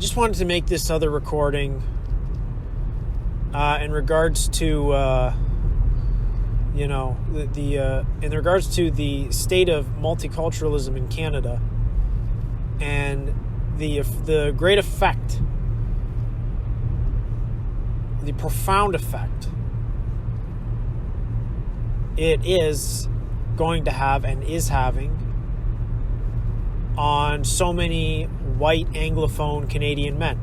just wanted to make this other recording in regards to in regards to the state of multiculturalism in Canada and the great effect, the profound effect it is going to have and is having on so many white Anglophone Canadian men.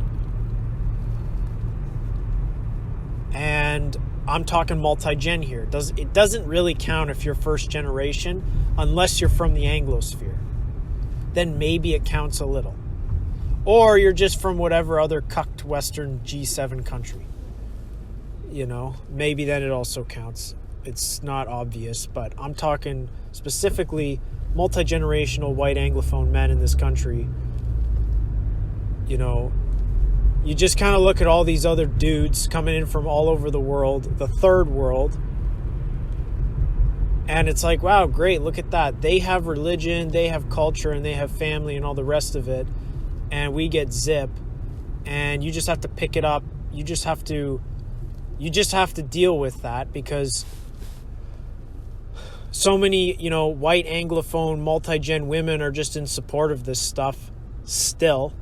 And I'm talking multi-gen here. It doesn't really count if you're first generation unless you're from the Anglosphere. Then maybe it counts a little. Or you're just from whatever other cucked Western G7 country. Maybe then it also counts. It's not obvious, but I'm talking specifically multi-generational white Anglophone men in this country. You just kind of look at all these other dudes coming in from all over the world, the third world, and it's like, wow, great, look at that. They have religion, they have culture, and they have family and all the rest of it, and we get zip, and you just have to pick it up. You just have to deal with that because so many, white Anglophone multi-gen women are just in support of this stuff still.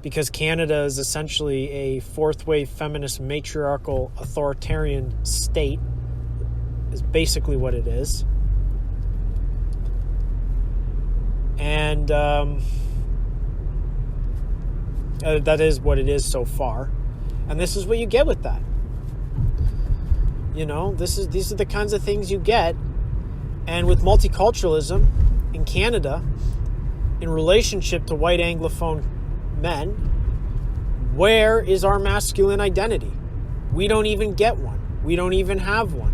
Because Canada is essentially a fourth-wave feminist, matriarchal, authoritarian state, is basically what it is. And that is what it is so far. And this is what you get with that. These are the kinds of things you get. And with multiculturalism in Canada, in relationship to white Anglophone men, where is our masculine identity? We don't even get one. We don't even have one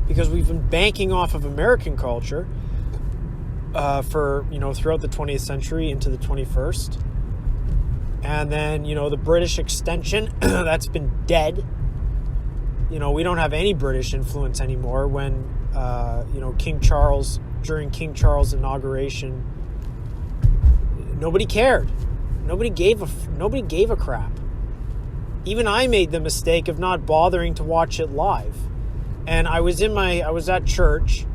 because we've been banking off of American culture for throughout the 20th century into the 21st, and then the British extension that's been dead. We don't have any British influence anymore. When King Charles, during King Charles' inauguration, nobody cared. Nobody gave a crap. Even I made the mistake of not bothering to watch it live. And I was at church,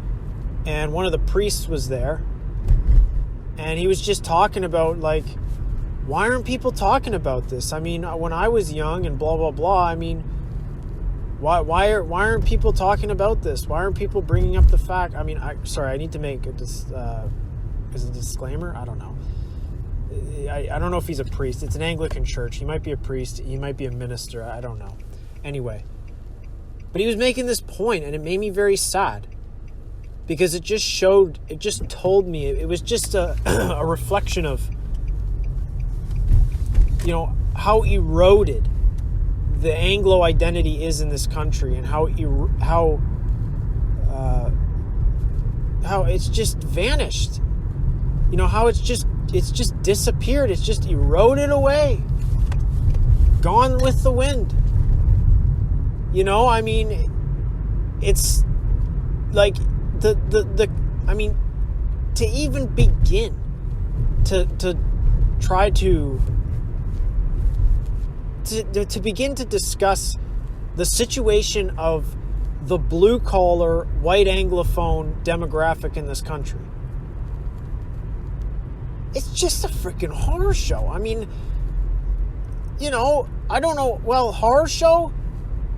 and one of the priests was there, and he was just talking about, like, why aren't people talking about this? I mean, when I was young and blah blah blah. I mean, why aren't people talking about this? Why aren't people bringing up the fact? I mean, I need to make a disclaimer. I don't know. I don't know if he's a priest. It's an Anglican church. He might be a priest. He might be a minister. I don't know. Anyway. But he was making this point, and it made me very sad. Because it just told me, it was just a reflection of, how eroded the Anglo identity is in this country, and how it's just vanished. How it's just disappeared. It's just eroded away. Gone with the wind. I mean, it's like to even begin to try to begin to discuss the situation of the blue-collar, white Anglophone demographic in this country. It's just a freaking horror show. I mean, I don't know. Well, horror show?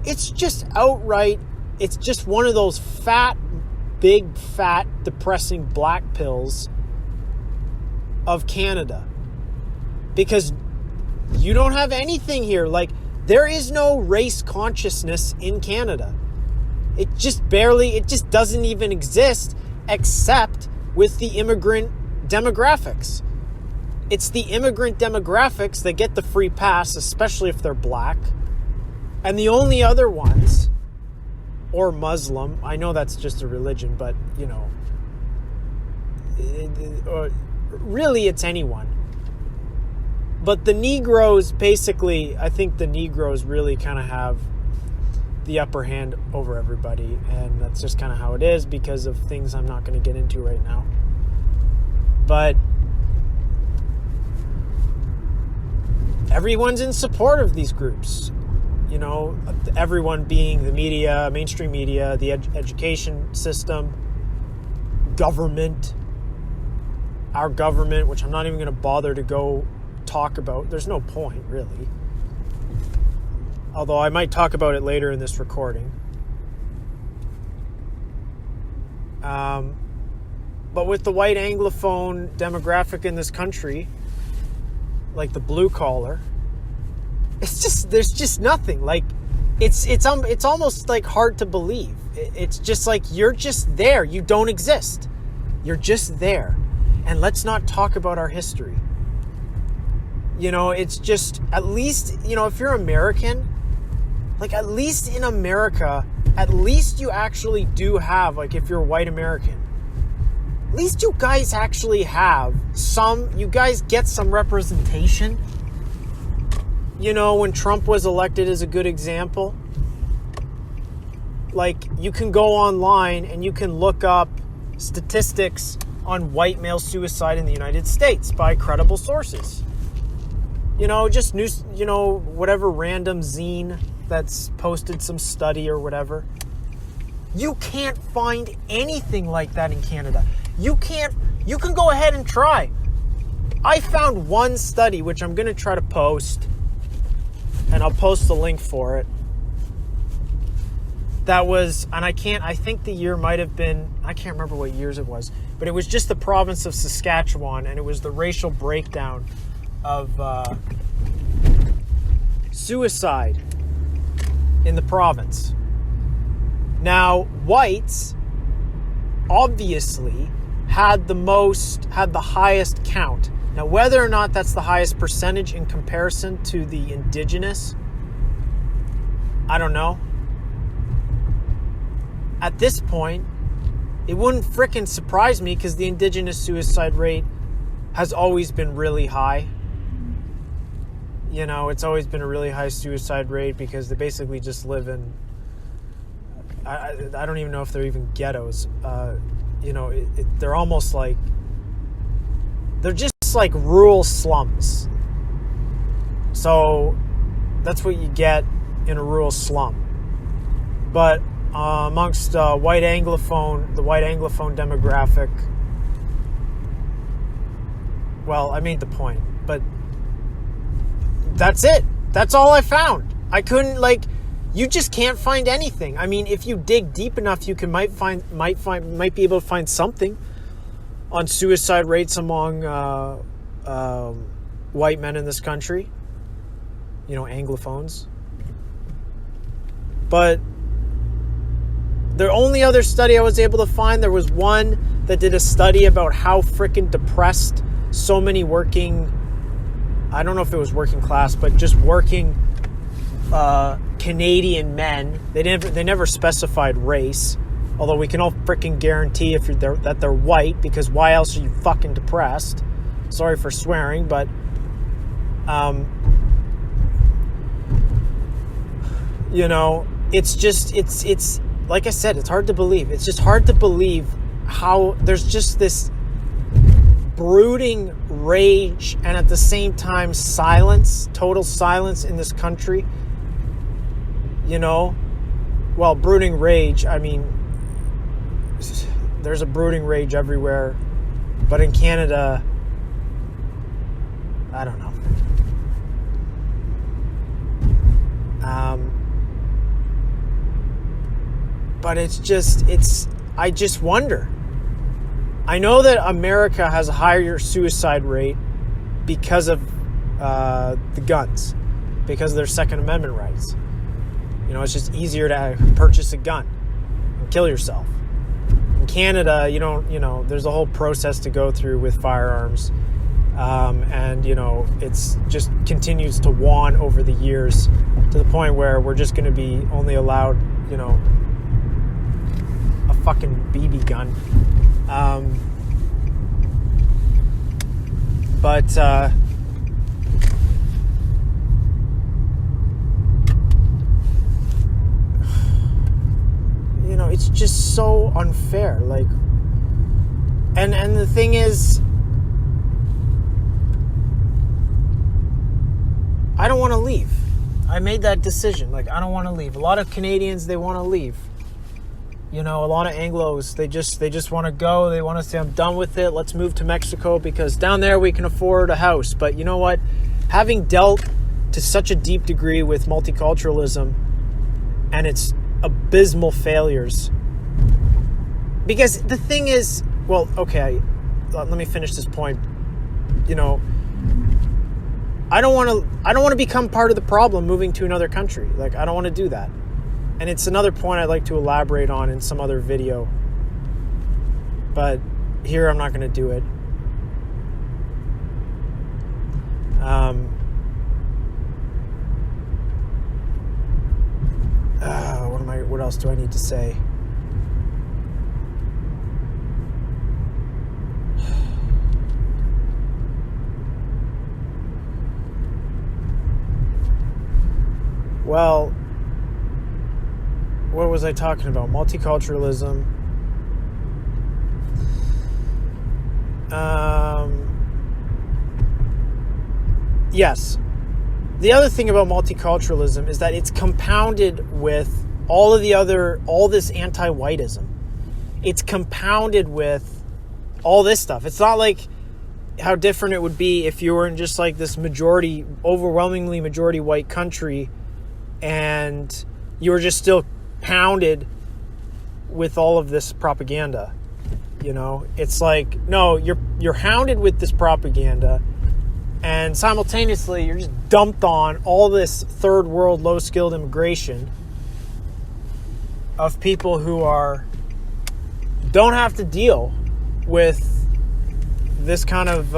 It's just outright, it's just one of those big, fat, depressing black pills of Canada. Because you don't have anything here. Like, there is no race consciousness in Canada. It just doesn't even exist except with the immigrant demographics. It's the immigrant demographics that get the free pass, especially if they're black. And the only other ones, or Muslim, I know that's just a religion, but, really it's anyone. But the Negroes, basically, I think the Negroes really kind of have the upper hand over everybody. And that's just kind of how it is because of things I'm not going to get into right now. But everyone's in support of these groups. You know, everyone being the media, mainstream media, the education system, government, our government, which I'm not even going to bother to go talk about. There's no point, really. Although I might talk about it later in this recording. But with the white Anglophone demographic in this country, like the blue collar, there's just nothing. Like, it's almost like hard to believe. It's just like, you're just there. You don't exist. You're just there. And let's not talk about our history. You know, it's just, at least, you know, if you're American, like, at least in America, at least you actually do have, like, if you're white American, at least you guys actually have you guys get some representation. You know, when Trump was elected is a good example. Like, you can go online and you can look up statistics on white male suicide in the United States by credible sources. You know, just news, you know, whatever random zine that's posted some study or whatever. You can't find anything like that in Canada. You can go ahead and try. I found one study, which I'm going to try to post, and I'll post the link for it. That was, and I think the year might have been, I can't remember what years it was, but it was just the province of Saskatchewan, and it was the racial breakdown of suicide in the province. Now, whites obviously had the highest count. Now, whether or not that's the highest percentage in comparison to the indigenous, I don't know. At this point, it wouldn't frickin' surprise me, because the indigenous suicide rate has always been really high. You know, it's always been a really high suicide rate because they basically just live in, I don't even know if they're even ghettos. You know, they're almost like, they're just like rural slums. So that's what you get in a rural slum. But amongst the white Anglophone demographic, well, I made the point, but that's it. That's all I found. I couldn't, like, you just can't find anything. I mean, if you dig deep enough, you might be able to find something on suicide rates among white men in this country. You know, Anglophones. But the only other study I was able to find, there was one that did a study about how freaking depressed so many working, I don't know if it was working class, but just working Canadian men. They never specified race, although we can all freaking guarantee that they're white, because why else are you fucking depressed? Sorry for swearing, but you know, it's like I said, it's hard to believe. It's just hard to believe how there's just this brooding rage and at the same time silence, total silence in this country. You know, well, brooding rage, I mean, there's a brooding rage everywhere, but in Canada, I don't know. But I just wonder. I know that America has a higher suicide rate because of the guns, because of their Second Amendment rights. You know, it's just easier to purchase a gun and kill yourself. In Canada, there's a whole process to go through with firearms. And, you know, it's just continues to wane over the years to the point where we're just going to be only allowed, you know, a fucking BB gun. But you know, it's just so unfair. Like, and the thing is, don't want to leave. I made that decision. Like, I don't want to leave. A lot of Canadians, they want to leave. You know, a lot of Anglos, they just want to go. They want to say, I'm done with it. Let's move to Mexico because down there we can afford a house. But you know what? Having dealt to such a deep degree with multiculturalism and its abysmal failures, because the thing is, well, okay, let me finish this point. You know, I don't want to become part of the problem moving to another country. Like, I don't want to do that. And it's another point I'd like to elaborate on in some other video. But here I'm not going to do it. What else do I need to say? Well, what was I talking about? Multiculturalism. Yes. The other thing about multiculturalism is that it's compounded with all this anti-whiteism. It's compounded with all this stuff. It's not like how different it would be if you were in just like this overwhelmingly majority white country and you were just still pounded with all of this propaganda. You know, it's like, no, you're hounded with this propaganda, and simultaneously you're just dumped on all this third world low skilled immigration of people who don't have to deal with this kind of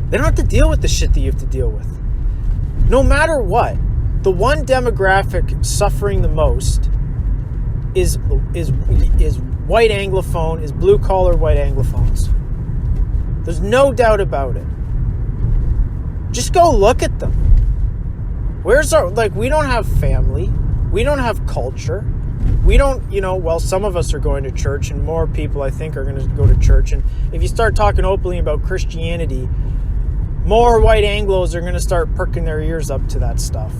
they don't have to deal with the shit that you have to deal with. No matter what, the one demographic suffering the most is white Anglophone, is blue-collar white Anglophones. There's no doubt about it. Just go look at them. We don't have family. We don't have culture. We don't, some of us are going to church, and more people, I think, are going to go to church. And if you start talking openly about Christianity, more white Anglos are going to start perking their ears up to that stuff.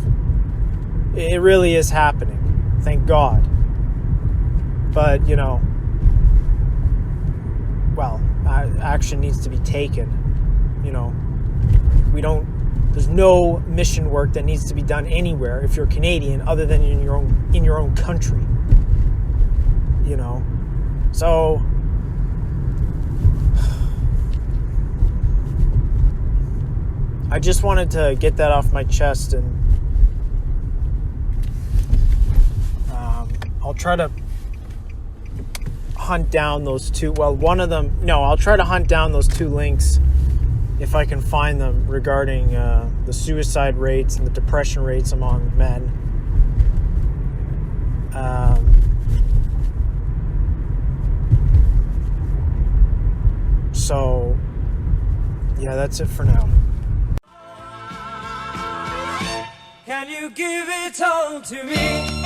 It really is happening. Thank God. But, action needs to be taken. There's no mission work that needs to be done anywhere if you're Canadian other than in your own country. So I just wanted to get that off my chest, and I'll try to hunt down those two. Well, I'll try to hunt down those two links if I can find them regarding the suicide rates and the depression rates among men. So, yeah, that's it for now. Can you give it all to me?